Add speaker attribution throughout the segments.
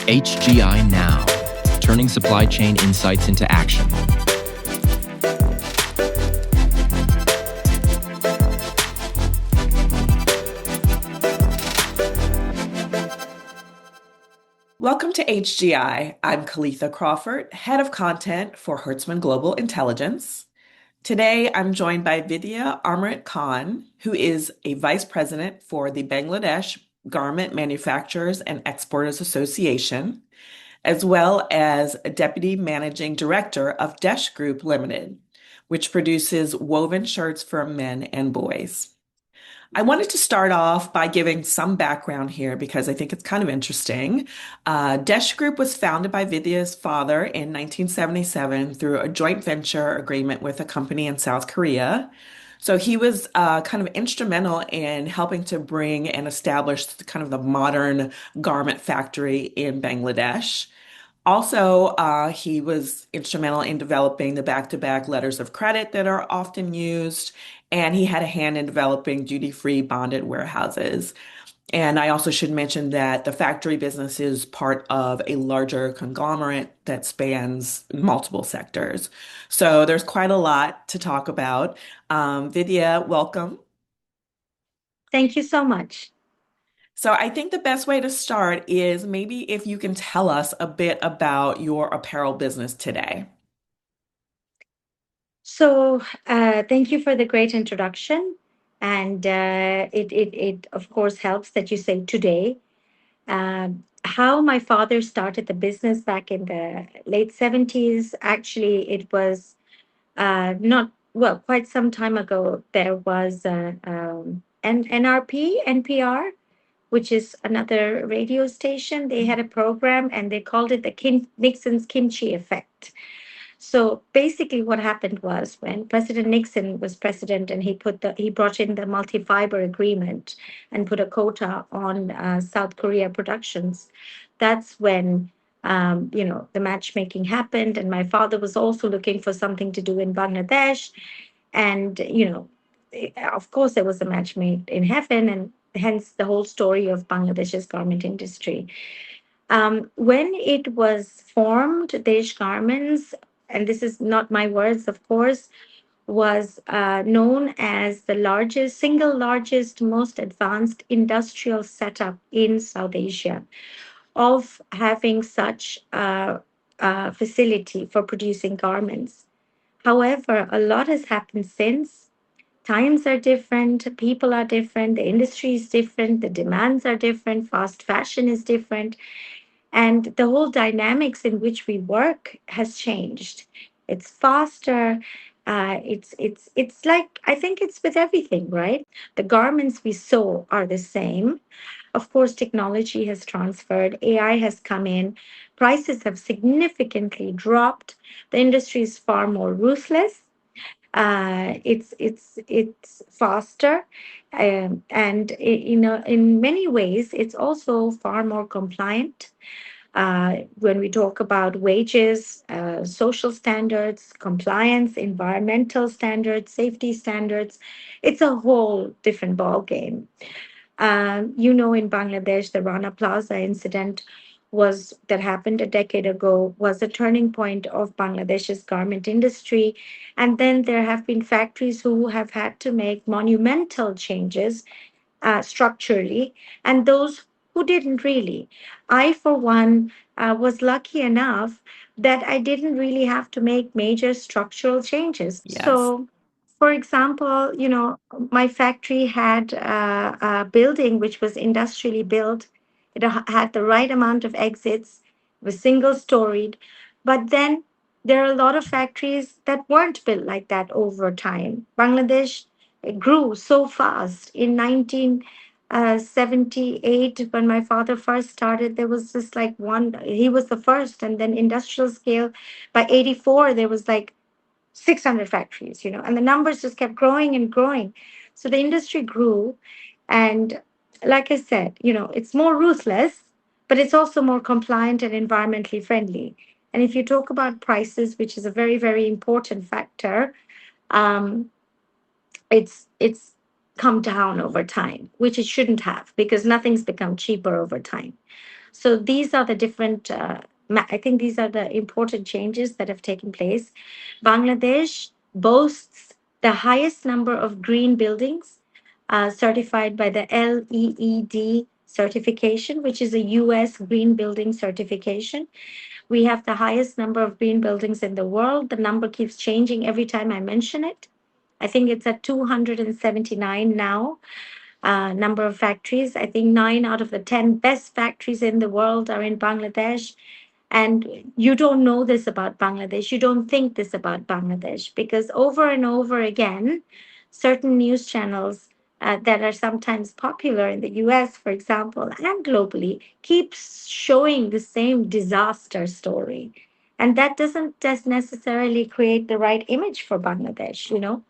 Speaker 1: HGI Now, turning supply chain insights into action.
Speaker 2: Welcome to HGI. I'm Caletha Crawford, Head of Content for Hertzman Global Intelligence. Today, I'm joined by Vidya Amrit Khan, who is a Vice President for the Bangladesh Garment Manufacturers and Exporters Association, as well as a Deputy Managing Director of Desh Group Limited, which produces woven shirts for men and boys. I wanted to start off by giving some background here because I think it's kind of interesting. Desh Group was founded by Vidya's father in 1977 through a joint venture agreement with a company in South Korea. So he was kind of instrumental in helping to bring and establish kind of the modern garment factory in Bangladesh. Also, he was instrumental in developing the back-to-back letters of credit that are often used, and he had a hand in developing duty-free bonded warehouses. And I also should mention that the factory business is part of a larger conglomerate that spans multiple sectors. So there's quite a lot to talk about. Vidya, welcome.
Speaker 3: Thank you so much.
Speaker 2: So I think the best way to start is maybe if you can tell us a bit about your apparel business today.
Speaker 3: Thank you for the great introduction. And it, of course, helps that you say today. How my father started the business back in the late 70s, actually, it was not, well, quite some time ago, there was an NPR, which is another radio station. They had a program and they called it the Nixon's Kimchi Effect. So basically, what happened was when President Nixon was president, and he brought in the multi-fiber agreement and put a quota on South Korea productions. That's when the matchmaking happened, and my father was also looking for something to do in Bangladesh, and of course, there was a match made in heaven, and hence the whole story of Bangladesh's garment industry. When it was formed, Desh Garments, and this is not my words, of course, was known as the single largest, most advanced industrial setup in South Asia of having such a facility for producing garments. However, a lot has happened since. Times are different, people are different, the industry is different, the demands are different, fast fashion is different, and the whole dynamics in which we work has changed. It's faster. It's like, I think it's with everything, right? The garments we sew are the same. Of course, technology has transferred, AI has come in, prices have significantly dropped, the industry is far more ruthless, it's faster, and in many ways it's also far more compliant. When we talk about wages, social standards, compliance, environmental standards, safety standards, it's a whole different ball game. In Bangladesh, the Rana Plaza incident was that happened a decade ago was a turning point of Bangladesh's garment industry. And then there have been factories who have had to make monumental changes structurally, and those who didn't really. I, for one, was lucky enough that I didn't really have to make major structural changes.
Speaker 2: Yes.
Speaker 3: So, for example, my factory had a building which was industrially built. It had the right amount of exits, was single storied. But then there are a lot of factories that weren't built like that over time. Bangladesh grew so fast. In 1978, when my father first started, there was just like one, he was the first, and then industrial scale. By 84, there was like 600 factories, and the numbers just kept growing and growing. So the industry grew. And like I said, it's more ruthless, but it's also more compliant and environmentally friendly. And if you talk about prices, which is a very, very important factor, um, it's come down over time, which it shouldn't have because nothing's become cheaper over time. So these are the different, I think these are the important changes that have taken place. Bangladesh boasts the highest number of green buildings certified by the LEED certification, which is a US green building certification. We have the highest number of green buildings in the world. The number keeps changing every time I mention it. I think it's at 279 now, number of factories. I think 9 out of the 10 best factories in the world are in Bangladesh. And you don't know this about Bangladesh. You don't think this about Bangladesh because over and over again, certain news channels that are sometimes popular in the US, for example, and globally, keep showing the same disaster story. And that doesn't just necessarily create the right image for Bangladesh, you know.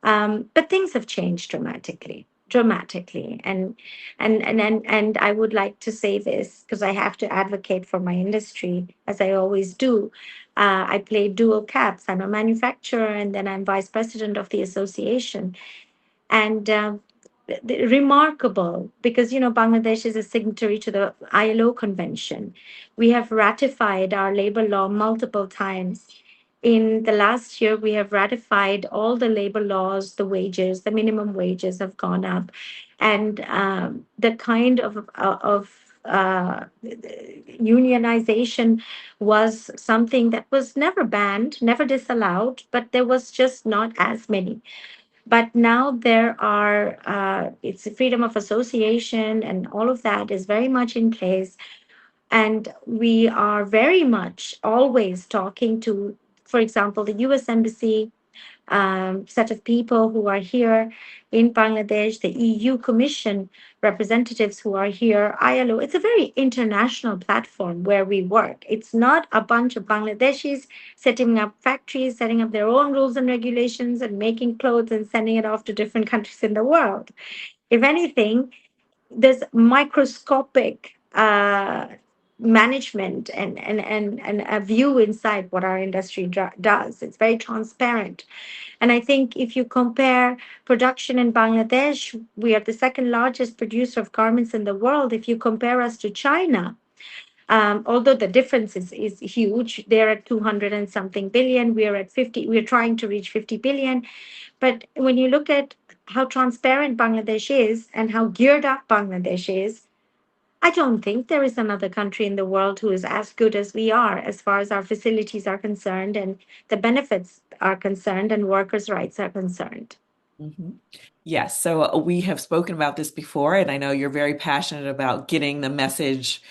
Speaker 3: But things have changed dramatically. And I would like to say this because I have to advocate for my industry, as I always do. I play dual caps. I'm a manufacturer and then I'm vice president of the association. And remarkable because, you know, Bangladesh is a signatory to the ILO convention. We have ratified our labor law multiple times. In the last year, we have ratified all the labor laws, the wages, the minimum wages have gone up. And the kind of unionization was something that was never banned, never disallowed, but there was just not as many. But now there are, it's a freedom of association, and all of that is very much in place. And we are very much always talking to, for example, the US Embassy, set of people who are here in Bangladesh, the EU Commission representatives who are here, ILO. It's a very international platform where we work. It's not a bunch of Bangladeshis setting up factories, setting up their own rules and regulations, and making clothes and sending it off to different countries in the world. If anything, there's microscopic management and a view inside what our industry does. It's very transparent. And I think if you compare production in Bangladesh, we are the second largest producer of garments in the world. If you compare us to China, although the difference is huge, they're at 200 and something billion. We are at 50. We're trying to reach 50 billion. But when you look at how transparent Bangladesh is and how geared up Bangladesh is, I don't think there is another country in the world who is as good as we are as far as our facilities are concerned and the benefits are concerned and workers' rights are concerned.
Speaker 2: Mhm. Yes, so we have spoken about this before, and I know you're very passionate about getting the message,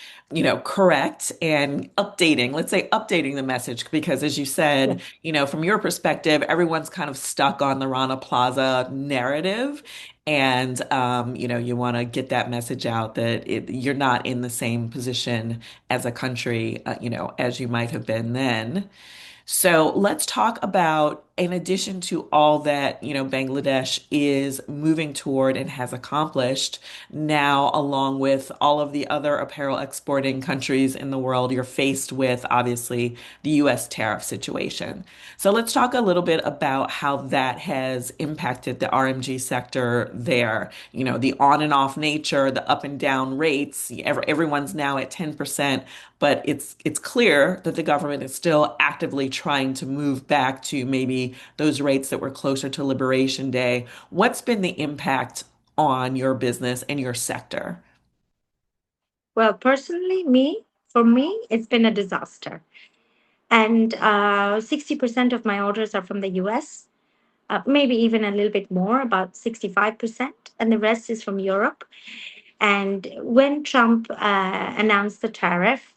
Speaker 2: correct and updating, let's say updating the message, because as you
Speaker 3: Yeah.
Speaker 2: said, from your perspective, everyone's kind of stuck on the Rana Plaza narrative. And, you want to get that message out that you're not in the same position as a country, as you might have been then. So let's talk about, in addition to all that, Bangladesh is moving toward and has accomplished now, along with all of the other apparel exporting countries in the world, you're faced with obviously the US tariff situation. So let's talk a little bit about how that has impacted the RMG sector there. The on and off nature, the up and down rates. Everyone's now at 10%, but it's clear that the government is still actively trying to move back to maybe those rates that were closer to Liberation Day. What's been the impact on your business and your sector?
Speaker 3: Well, personally, for me, it's been a disaster. And 60% of my orders are from the US, maybe even a little bit more, about 65%, and the rest is from Europe. And when Trump announced the tariff,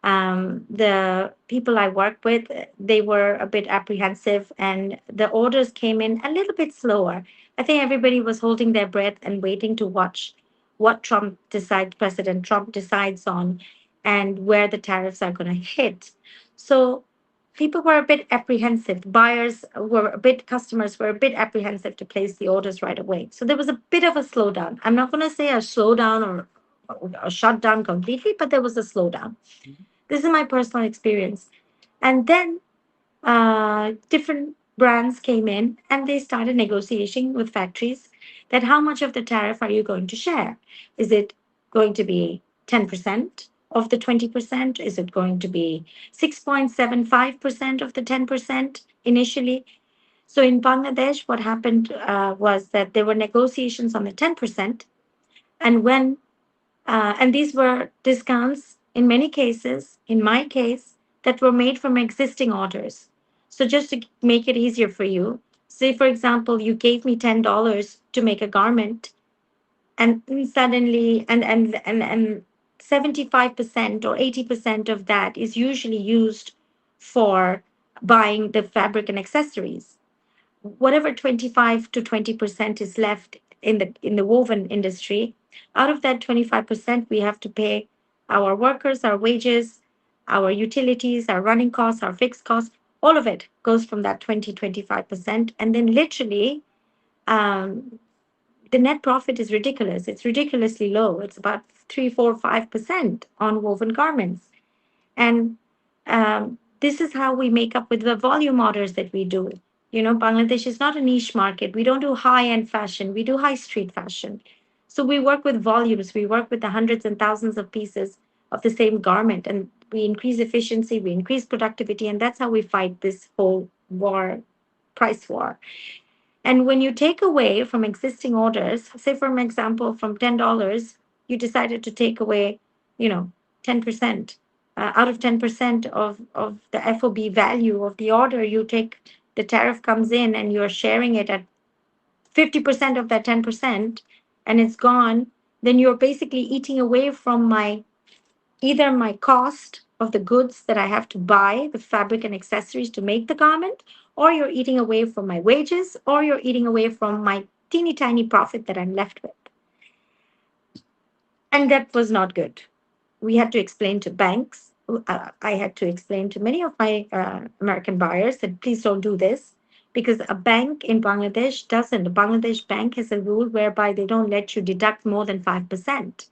Speaker 3: the people I work with, they were a bit apprehensive and the orders came in a little bit slower. I think everybody was holding their breath and waiting to watch what President Trump decides on and where the tariffs are going to hit. So people were a bit apprehensive. Customers were a bit apprehensive to place the orders right away. So there was a bit of a slowdown. I'm not going to say a slowdown or a shutdown completely, but there was a slowdown. This is my personal experience. And then different brands came in and they started negotiating with factories that how much of the tariff are you going to share? Is it going to be 10%? of the 20%? Is it going to be 6.75% of the 10% initially? So in Bangladesh, what happened was that there were negotiations on the 10%. And and these were discounts in many cases, in my case, that were made from existing orders. So just to make it easier for you, say, for example, you gave me $10 to make a garment, and suddenly, and 75% or 80% of that is usually used for buying the fabric and accessories. Whatever 25 to 20% is left in the woven industry, out of that 25% we have to pay our workers, our wages, our utilities, our running costs, our fixed costs. All of it goes from that 20-25%, and then literally um, the net profit is ridiculous. It's ridiculously low. It's about 3, 4, 5% on woven garments. And this is how we make up with the volume orders that we do. You know, Bangladesh is not a niche market. We don't do high end fashion, we do high street fashion. So we work with volumes, we work with the hundreds and thousands of pieces of the same garment, and we increase efficiency, we increase productivity, and that's how we fight this whole war, price war. And when you take away from existing orders, say, for example, from $10, you decided to take away, 10%. Out of 10% of the FOB value of the order, you take the tariff comes in and you're sharing it at 50% of that 10%, and it's gone, then you're basically eating away from either my cost of the goods that I have to buy, the fabric and accessories to make the garment, or you're eating away from my wages, or you're eating away from my teeny tiny profit that I'm left with. And that was not good. We had to explain to banks. I had to explain to many of my American buyers that please don't do this, because a bank in Bangladesh doesn't. A Bangladesh bank has a rule whereby they don't let you deduct more than 5%.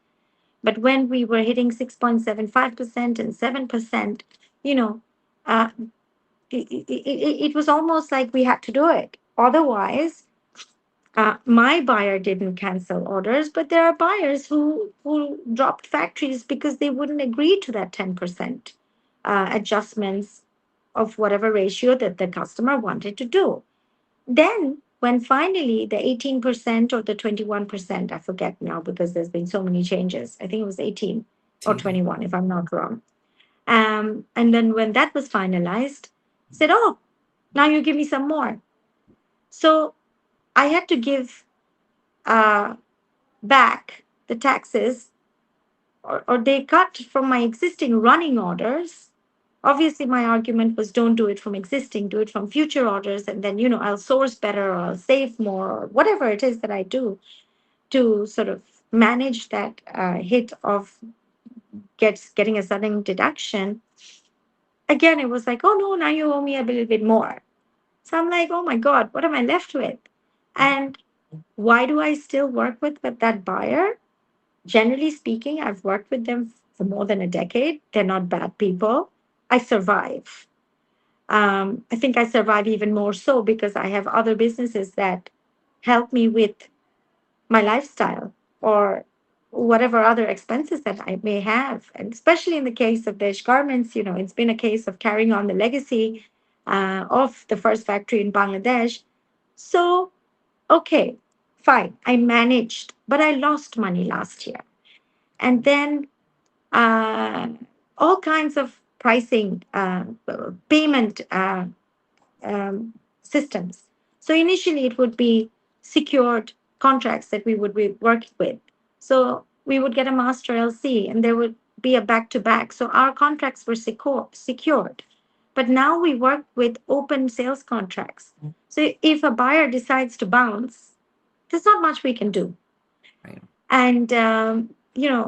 Speaker 3: But when we were hitting 6.75% and 7%, you know, uh, it was almost like we had to do it. Otherwise, my buyer didn't cancel orders, but there are buyers who dropped factories because they wouldn't agree to that 10% adjustments of whatever ratio that the customer wanted to do. Then, when finally the 18% or the 21%, I forget now because there's been so many changes. I think it was 18 or 21, if I'm not wrong. And then when that was finalized, I said, oh, now you give me some more. So I had to give uh, back the taxes, or they cut from my existing running orders. Obviously, my argument was don't do it from existing, do it from future orders, and then, I'll source better or I'll save more or whatever it is that I do to sort of manage that hit of getting a sudden deduction. Again, it was like, oh no, now you owe me a little bit more. So I'm like, oh my God, what am I left with? And why do I still work with that buyer? Generally speaking, I've worked with them for more than a decade. They're not bad people. I survive. I think I survive even more so because I have other businesses that help me with my lifestyle or whatever other expenses that I may have. And especially in the case of Desh Garments, it's been a case of carrying on the legacy of the first factory in Bangladesh. So, okay, fine, I managed, but I lost money last year. And then uh, all kinds of pricing, payment systems. So initially, it would be secured contracts that we would be working with. So we would get a master LC, and there would be a back to back. So our contracts were secured. But now we work with open sales contracts. So if a buyer decides to bounce, there's not much we can do.
Speaker 2: Right.
Speaker 3: And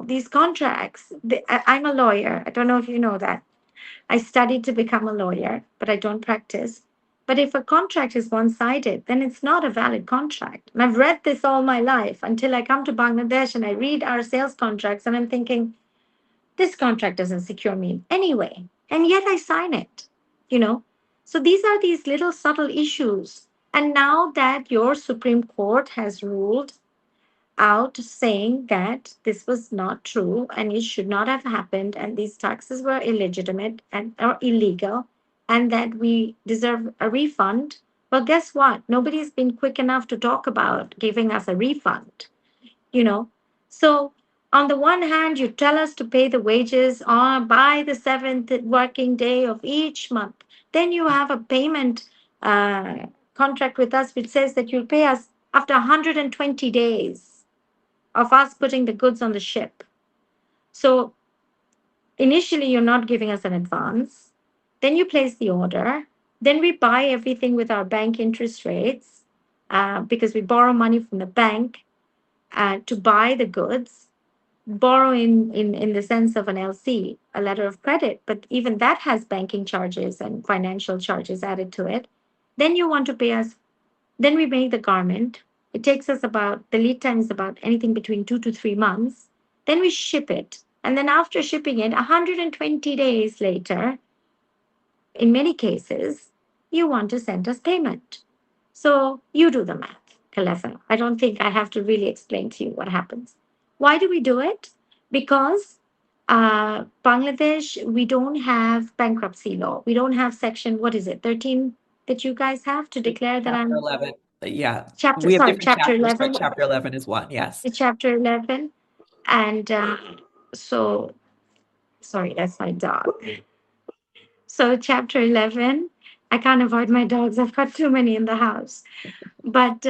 Speaker 3: these contracts. I'm a lawyer. I don't know if you know that. I studied to become a lawyer, but I don't practice. But if a contract is one sided, then it's not a valid contract. And I've read this all my life until I come to Bangladesh and I read our sales contracts and I'm thinking, this contract doesn't secure me in any way. And yet I sign it, you know? So these are these little subtle issues. And now that your Supreme Court has ruled out saying that this was not true and it should not have happened and these taxes were illegitimate and or illegal and that we deserve a refund. Well, guess what? Nobody's been quick enough to talk about giving us a refund, you know. So on the one hand, you tell us to pay the wages on by the seventh working day of each month. Then you have a payment contract with us which says that you'll pay us after 120 days of us putting the goods on the ship. So initially, you're not giving us an advance. Then you place the order. Then we buy everything with our bank interest rates because we borrow money from the bank to buy the goods, borrow in the sense of an LC, a letter of credit, but even that has banking charges and financial charges added to it. Then you want to pay us, then we make the garment. It takes us about, the lead time is about anything between 2 to 3 months. Then we ship it. And then after shipping it, 120 days later, in many cases, you want to send us payment. So you do the math, Caletha. I don't think I have to really explain to you what happens. Why do we do it? Because Bangladesh, we don't have bankruptcy law. We don't have section, what is it, 13 that you guys have to declare that
Speaker 2: Chapter
Speaker 3: I'm
Speaker 2: 11. Yeah.
Speaker 3: chapter,
Speaker 2: We have
Speaker 3: sorry,
Speaker 2: different
Speaker 3: chapter
Speaker 2: chapters, but
Speaker 3: 11,
Speaker 2: chapter 11 is one. Yes.
Speaker 3: the chapter 11. And so, sorry, that's my dog. So, chapter 11, I can't avoid my dogs. I've got too many in the house. But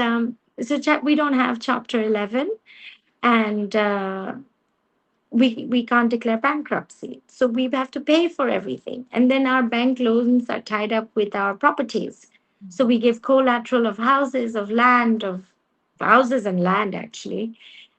Speaker 3: we don't have chapter 11, and we can't declare bankruptcy. So, we have to pay for everything. And then our bank loans are tied up with our properties. So, we give collateral of land, of houses and land, actually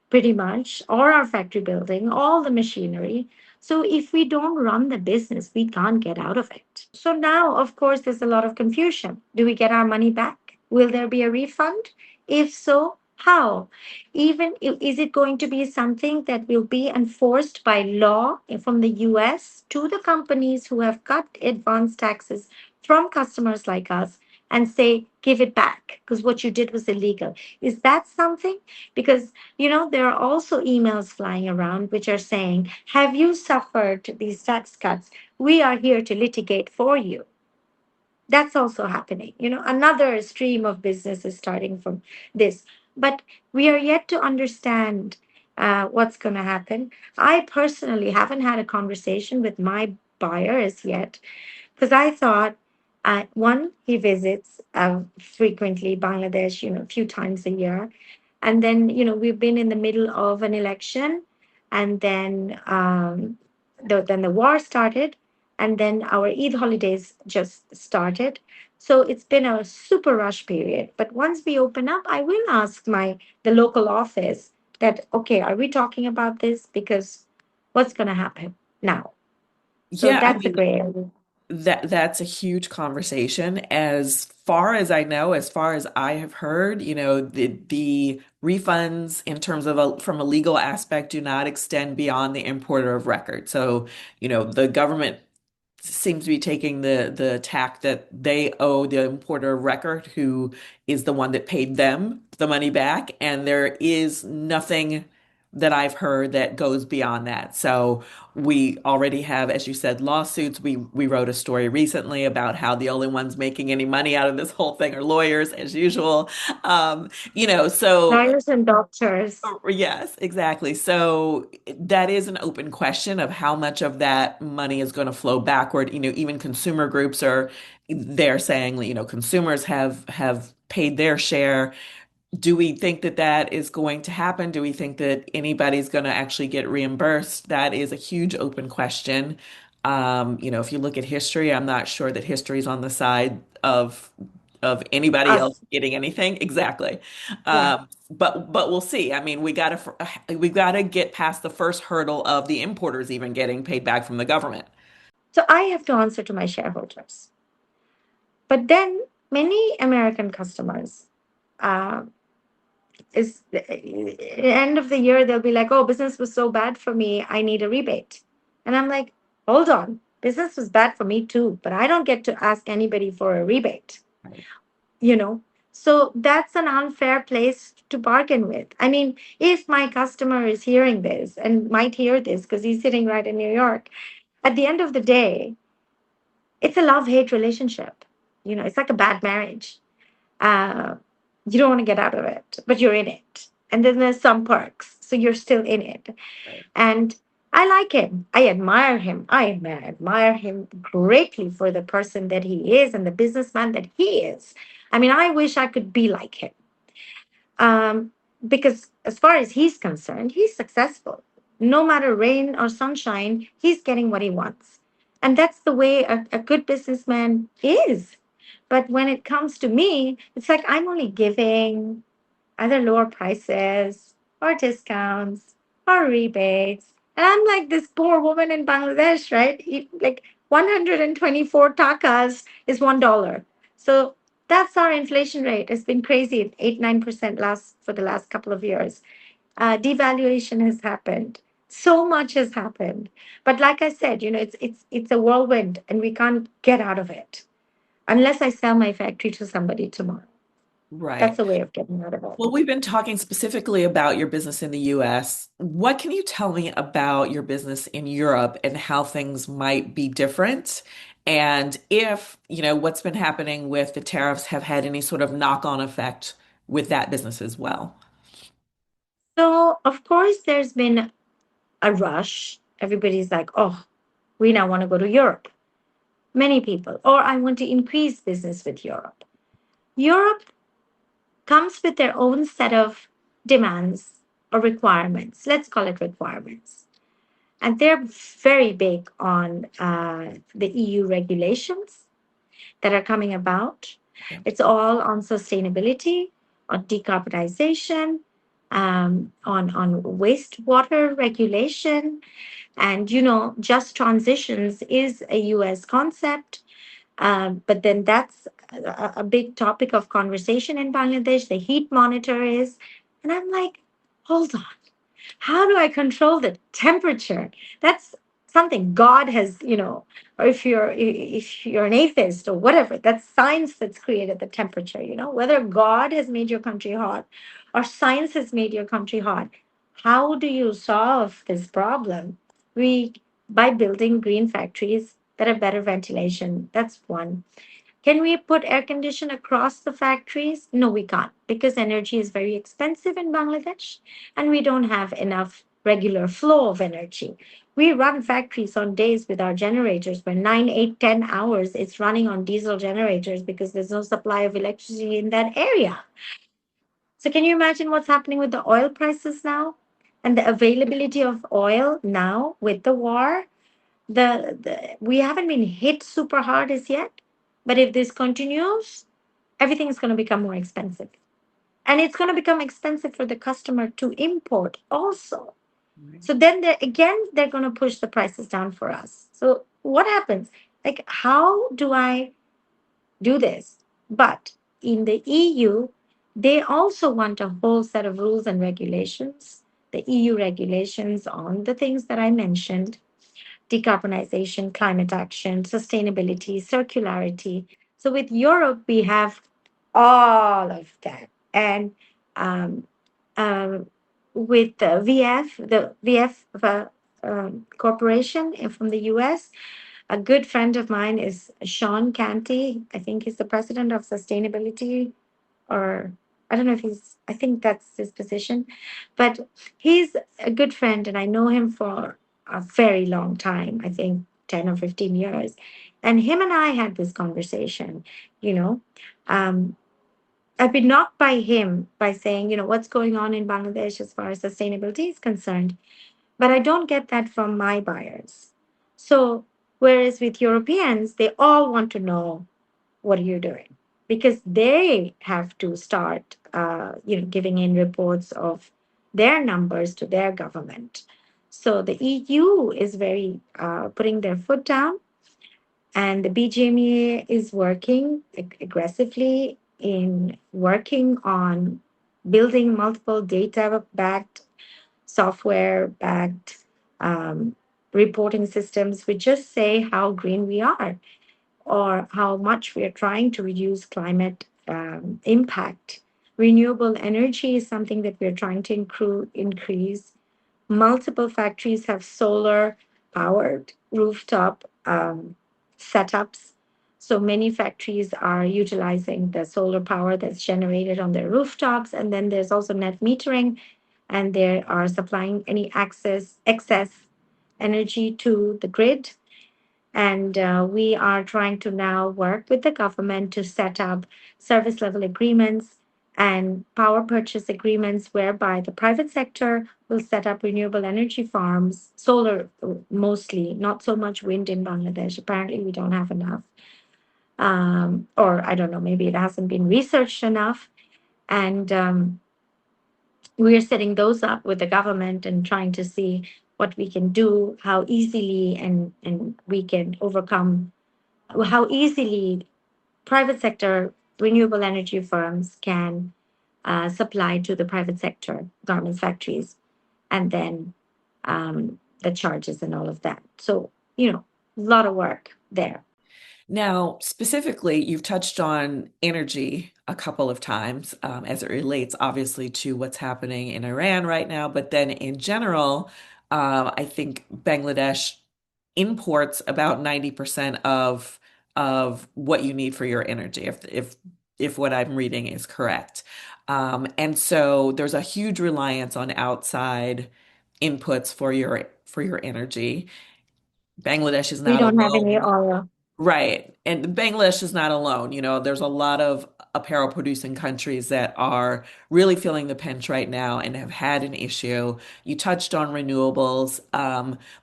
Speaker 3: pretty much, or our factory building, all the machinery. So if we don't run the business, we can't get out of it. So now, of course, there's a lot of confusion. Do we get our money back? Will there be a refund? If so, how? Is it going to be something that will be enforced by law from the US to the companies who have cut advance taxes from customers like us and say, give it back because what you did was illegal? Is that something? Because there are also emails flying around which are saying, have you suffered these tax cuts? We are here to litigate for you. That's also happening. Another stream of business is starting from this. But we are yet to understand what's going to happen. I personally haven't had a conversation with my buyer as yet because I thought, one, he visits frequently Bangladesh, a few times a year. And then, we've been in the middle of an election, and then then the war started, and then our Eid holidays just started. So it's been a super rush period. But once we open up, I will ask the local office that, okay, are we talking about this? Because what's going to happen now? So
Speaker 2: Yeah, I
Speaker 3: that's a
Speaker 2: mean,
Speaker 3: gray area.
Speaker 2: that's a huge conversation. As far as I know, as far as I have heard, the refunds in terms of from a legal aspect do not extend beyond the importer of record. So, the government seems to be taking the tack that they owe the importer of record, who is the one that paid them the money back, and there is nothing that I've heard that goes beyond that. So we already have, as you said, lawsuits. We wrote a story recently about how the only ones making any money out of this whole thing are lawyers, as usual. So
Speaker 3: Lawyers and doctors.
Speaker 2: yes, exactly. So that is an open question of how much of that money is going to flow backward. Even consumer groups they're saying, consumers have paid their share. Do we think that that is going to happen? Do we think that anybody's going to actually get reimbursed? That is a huge open question. If you look at history, I'm not sure that history is on the side of anybody else
Speaker 3: Us.
Speaker 2: getting anything. Exactly.
Speaker 3: Yeah.
Speaker 2: But we'll see. I mean, we gotta get past the first hurdle of the importers even getting paid back from the government.
Speaker 3: So I have to answer to my shareholders. But then many American customers, uh, is end of the year, they'll be like, oh, business was so bad for me, I need a rebate. And I'm like, hold on, business was bad for me too, but I don't get to ask anybody for a rebate, you know? So that's an unfair place to bargain with. I mean, if my customer is hearing this and might hear this because he's sitting right in New York, at the end of the day, it's a love hate relationship. It's like a bad marriage. Uh, you don't want to get out of it, but you're in it. And then there's some perks. So you're still in it.
Speaker 2: Right.
Speaker 3: And I like him. I admire him. Admire him greatly for the person that he is and the businessman that he is. I mean, I wish I could be like him. Um, because as far as he's concerned, he's successful. No matter rain or sunshine, he's getting what he wants. And that's the way a good businessman is. But when it comes to me, it's like I'm only giving either lower prices or discounts or rebates. And I'm like this poor woman in Bangladesh, right? Like 124 takas is $1. So that's our inflation rate. It's been crazy, 8-9% last for the last couple of years. Devaluation has happened. So much has happened. But like I said, it's a whirlwind, and we can't get out of it unless I sell my factory to somebody tomorrow. That's
Speaker 2: Right.
Speaker 3: a way of getting out of it.
Speaker 2: Well, we've been talking specifically about your business in the US. What can you tell me about your business in Europe and how things might be different? And if, what's been happening with the tariffs have had any sort of knock-on effect with that business as well?
Speaker 3: So, of course, there's been a rush. Everybody's like, oh, we now want to go to Europe. Many people, or I want to increase business with Europe. Europe comes with their own set of demands or requirements. Let's call it requirements. And they're very big on the EU regulations that are coming about.
Speaker 2: Yeah.
Speaker 3: It's all on sustainability, on decarbonization, on wastewater regulation, and just transitions is a U.S. concept. But then that's a big topic of conversation in Bangladesh. The heat monitor is, and I'm like, hold on, how do I control the temperature? That's something God has, or if you're an atheist or whatever, that's science that's created the temperature, whether God has made your country hot or science has made your country hot. How do you solve this problem? We By building green factories that have better ventilation. That's one. Can we put air condition across the factories? No, we can't, because energy is very expensive in Bangladesh and we don't have enough regular flow of energy. We run factories on days with our generators where 9, 8, 10 hours it's running on diesel generators because there's no supply of electricity in that area. So can you imagine what's happening with the oil prices now and the availability of oil now with the war? The We haven't been hit super hard as yet, but if this continues, everything is going to become more expensive, and it's going to become expensive for the customer to import also.
Speaker 2: Right.
Speaker 3: So then they're going to push the prices down for us. So what happens? Like, how do I do this? But in the EU, they also want a whole set of rules and regulations, the EU regulations on the things that I mentioned: decarbonization, climate action, sustainability, circularity. So with Europe, we have all of that. And um, um, with the VF Corporation from the US, a good friend of mine is Sean Canty. I think he's the president of sustainability, or I don't know if I think that's his position, but he's a good friend and I know him for a very long time, I think 10 or 15 years. And him and I had this conversation, you know. Um, I've been knocked by him by saying, what's going on in Bangladesh as far as sustainability is concerned. But I don't get that from my buyers. So, whereas with Europeans, they all want to know, what are you doing? Because they have to start, giving in reports of their numbers to their government. So the EU is very putting their foot down, and the BGMEA is working aggressively in working on building multiple data-backed, software-backed um, reporting systems which just say how green we are or how much we are trying to reduce climate impact. Renewable energy is something that we're trying to increase. Multiple factories have solar powered rooftop setups. So many factories are utilizing the solar power that's generated on their rooftops. And then there's also net metering, and they are supplying any excess energy to the grid. And we are trying to now work with the government to set up service level agreements and power purchase agreements whereby the private sector will set up renewable energy farms, solar mostly, not so much wind in Bangladesh. Apparently, we don't have enough. Or I don't know, maybe it hasn't been researched enough. And we're setting those up with the government and trying to see what we can do, how easily and we can overcome, how easily private sector renewable energy firms can supply to the private sector garment factories, and then the charges and all of that. So, a lot of work there.
Speaker 2: Now, specifically, you've touched on energy a couple of times as it relates, obviously, to what's happening in Iran right now. But then in general, I think Bangladesh imports about 90% of what you need for your energy, if what I'm reading is correct. And so there's a huge reliance on outside inputs for your energy. Bangladesh is
Speaker 3: We
Speaker 2: not
Speaker 3: don't have any
Speaker 2: alone.
Speaker 3: oil.
Speaker 2: Right. And Bangladesh is not alone. There's a lot of apparel producing countries that are really feeling the pinch right now and have had an issue. You touched on renewables.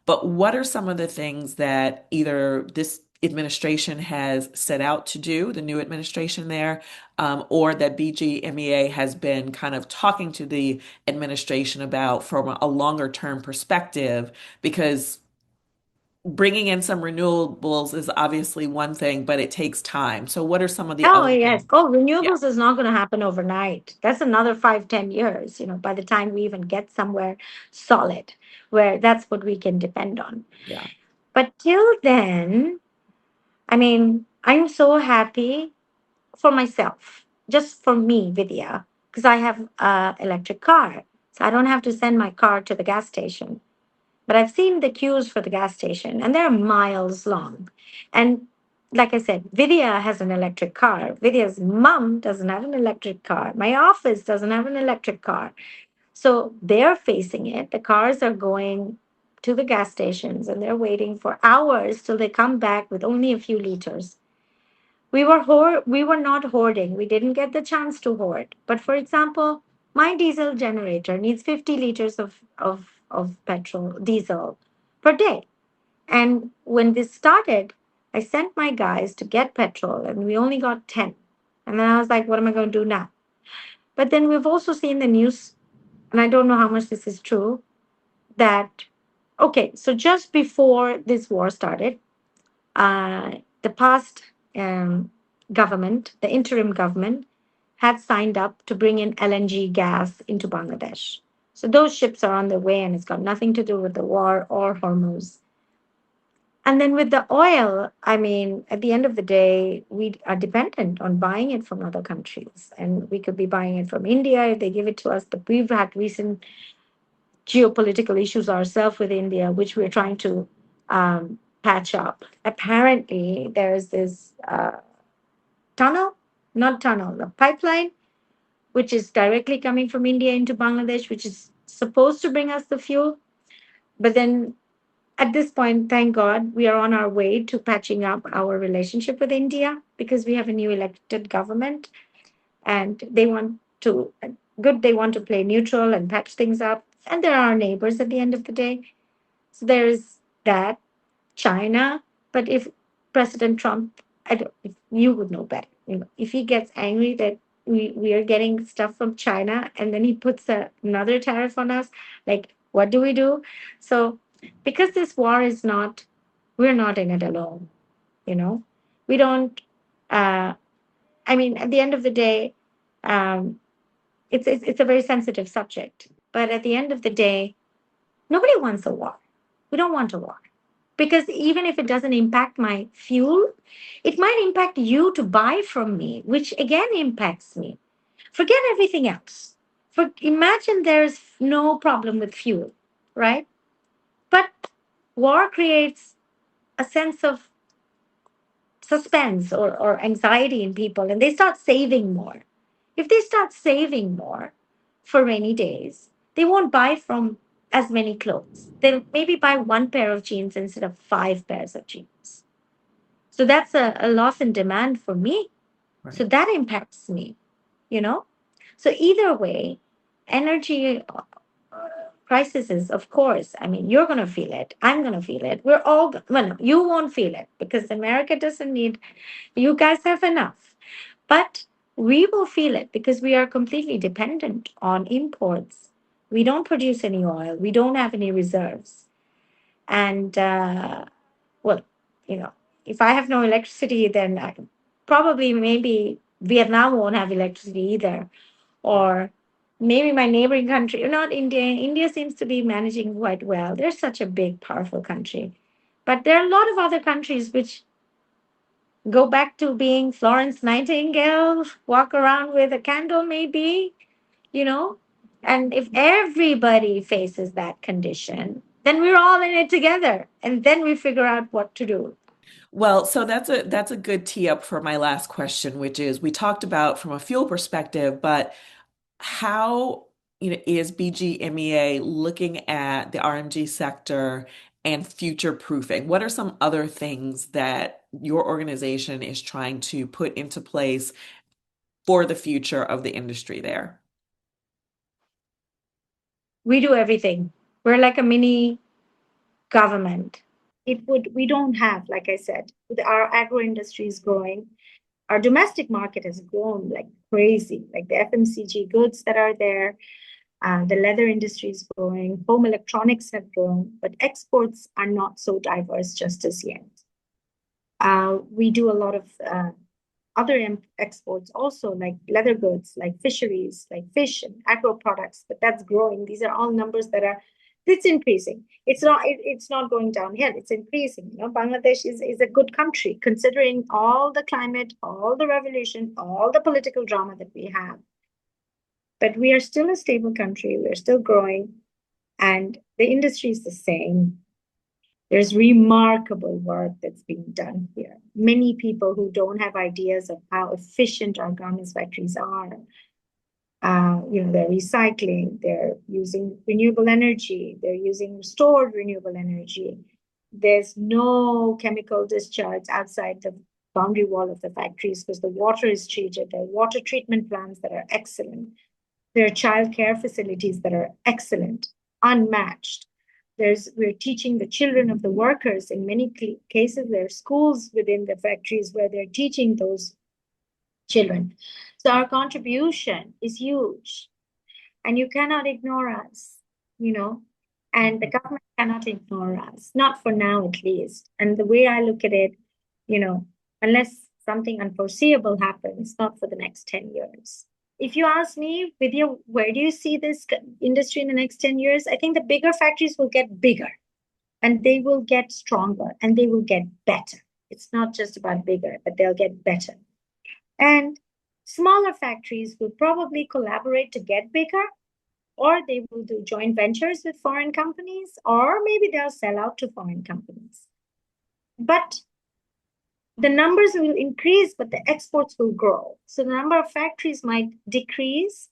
Speaker 2: But what are some of the things that either this administration has set out to do, the new administration there, or that BGMEA has been kind of talking to the administration about from a longer term perspective? Because bringing in some renewables is obviously one thing, but it takes time. So what are some of the
Speaker 3: Oh,
Speaker 2: other
Speaker 3: yes.
Speaker 2: things?
Speaker 3: Oh,
Speaker 2: Yeah,
Speaker 3: renewables is not going to happen overnight. That's another 5, 10 years, by the time we even get somewhere solid where that's what we can depend on.
Speaker 2: yeah.
Speaker 3: But till then, I mean, I'm so happy for myself, just for me, Vidya, because I have a electric car. So I don't have to send my car to the gas station. But I've seen the queues for the gas station, and they're miles long. And like I said, Vidya has an electric car. Vidya's mom doesn't have an electric car. My office doesn't have an electric car. So they're facing it. The cars are going to the gas stations and they're waiting for hours till they come back with only a few liters. We were not hoarding. We didn't get the chance to hoard. But for example, my diesel generator needs 50 liters of petrol, diesel per day. And when this started, I sent my guys to get petrol and we only got 10. And then I was like, what am I going to do now? But then we've also seen the news, and I don't know how much this is true, that, okay, so just before this war started, the past government, the interim government, had signed up to bring in LNG gas into Bangladesh. So those ships are on their way, and it's got nothing to do with the war or Hormuz. And then with the oil, I mean, at the end of the day, we are dependent on buying it from other countries. And we could be buying it from India if they give it to us. But we've had recent geopolitical issues ourselves with India, which we're trying to patch up. Apparently, there's this tunnel, not tunnel, a pipeline, which is directly coming from India into Bangladesh, which is supposed to bring us the fuel. But then at this point, thank God, we are on our way to patching up our relationship with India because we have a new elected government and they want to play neutral and patch things up. And they're our neighbors at the end of the day. So there's that. China. But if President Trump, I don't, if you would know better, if he gets angry that we are getting stuff from China and then he puts another tariff on us, like, what do we do? So, because this war is not, we're not in it alone, you know, we don't, I mean, at the end of the day, um, it's a very sensitive subject. But at the end of the day, nobody wants a war. We don't want a war. Because even if it doesn't impact my fuel, it might impact you to buy from me, which again impacts me. Forget everything else. Imagine there's no problem with fuel, right? But war creates a sense of suspense or anxiety in people, and they start saving more. If they start saving more for rainy days, they won't buy from as many clothes. They'll maybe buy one pair of jeans instead of five pairs of jeans. So that's a loss in demand for me. So
Speaker 2: Right.
Speaker 3: that impacts me, you know? So either way, energy crisis is, of course, I mean, you're going to feel it. I'm going to feel it. We're all, well, no, you won't feel it because America doesn't need, you guys have enough. But we will feel it because we are completely dependent on imports. We don't produce any oil. We don't have any reserves. And, well, you know, if I have no electricity, then probably maybe Vietnam won't have electricity either. Or maybe my neighboring country, not India. India seems to be managing quite well. They're such a big, powerful country. But there are a lot of other countries which go back to being Florence Nightingale, walk around with a candle, maybe, you know. And if everybody faces that condition, then we're all in it together. And then we figure out what to do.
Speaker 2: Well, so that's a good tee up for my last question, which is we talked about from a fuel perspective, but how, is BGMEA looking at the RMG sector and future proofing? What are some other things that your organization is trying to put into place for the future of the industry there?
Speaker 3: We do everything. We're like a mini government. We don't have, like I said, our agro industry is growing. Our domestic market has grown like crazy, like the FMCG goods that are there. The leather industry is growing, home electronics have grown, but exports are not so diverse just as yet. We do a lot of other exports also, like leather goods, like fisheries, like fish and agro products, but that's growing. These are all numbers it's increasing. It's not going down yet. It's increasing. Bangladesh is a good country considering all the climate, all the revolution, all the political drama that we have. But we are still a stable country. We're still growing, and the industry is the same. There's remarkable work that's being done here. Many people who don't have ideas of how efficient our garments factories are. They're recycling, they're using renewable energy, they're using stored renewable energy. There's no chemical discharge outside the boundary wall of the factories because the water is treated. There are water treatment plants that are excellent. There are child care facilities that are excellent, unmatched. We're teaching the children of the workers. In many cases, there are schools within the factories where they're teaching those children. So our contribution is huge, and you cannot ignore us, and the government cannot ignore us, not for now at least. And the way I look at it, unless something unforeseeable happens, not for the next 10 years. If you ask me, Vidya, where do you see this industry in the next 10 years? I think the bigger factories will get bigger and they will get stronger and they will get better. It's not just about bigger, but they'll get better. And smaller factories will probably collaborate to get bigger, or they will do joint ventures with foreign companies, or maybe they'll sell out to foreign companies. But the numbers will increase, but the exports will grow. So the number of factories might decrease,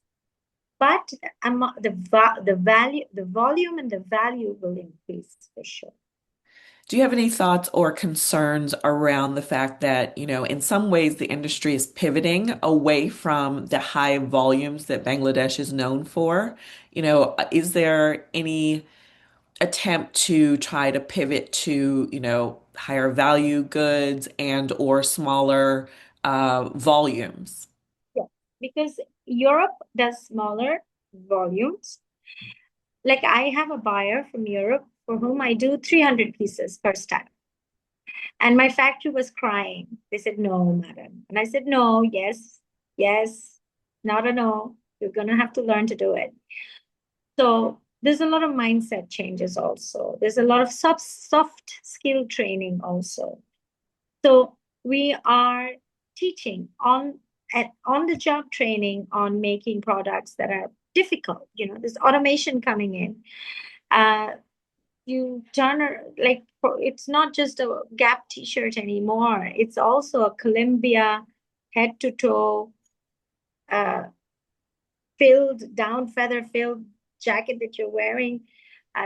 Speaker 3: but the value, the volume and the value will increase for sure.
Speaker 2: Do you have any thoughts or concerns around the fact that, in some ways the industry is pivoting away from the high volumes that Bangladesh is known for? Is there any attempt to try to pivot to, higher value goods and or smaller volumes?
Speaker 3: Yeah, because Europe does smaller volumes. Like I have a buyer from Europe for whom I do 300 pieces per style. And my factory was crying. They said, no, madam. And I said, no, yes, yes, not a no. You're going to have to learn to do it. So There's a lot of mindset changes also. There's a lot of soft skill training also. So we are teaching on the job training on making products that are difficult. There's automation coming in. You like it's not just a Gap t-shirt anymore. It's also a Columbia head to toe uh, feather filled jacket that you're wearing.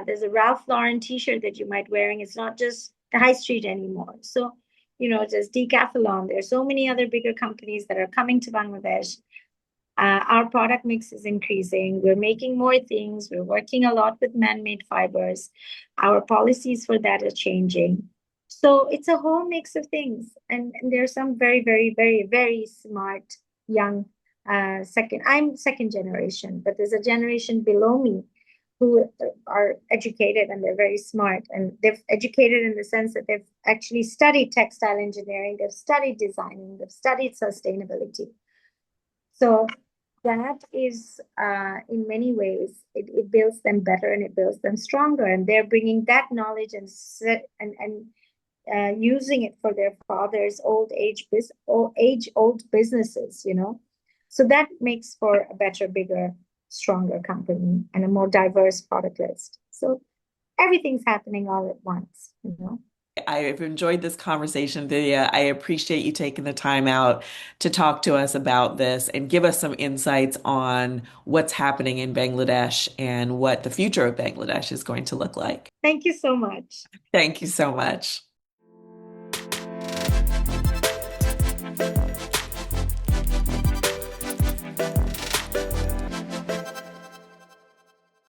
Speaker 3: There's a Ralph Lauren t-shirt that you might wearing. It's not just the high street anymore. So, there's Decathlon. There's so many other bigger companies that are coming to Bangladesh. Our product mix is increasing. We're making more things. We're working a lot with man-made fibers. Our policies for that are changing. So it's a whole mix of things. And there's some very, very, very, very smart young I'm second generation, but there's a generation below me who are educated and they're very smart. And they've educated in the sense that they've actually studied textile engineering, they've studied designing, they've studied sustainability. So that is, in many ways, it builds them better and it builds them stronger. And they're bringing that knowledge and using it for their father's age-old businesses, So that makes for a better, bigger, stronger company and a more diverse product list. So everything's happening all at once.
Speaker 2: I've enjoyed this conversation, Vidya. I appreciate you taking the time out to talk to us about this and give us some insights on what's happening in Bangladesh and what the future of Bangladesh is going to look like.
Speaker 3: Thank you so much.
Speaker 2: Thank you so much.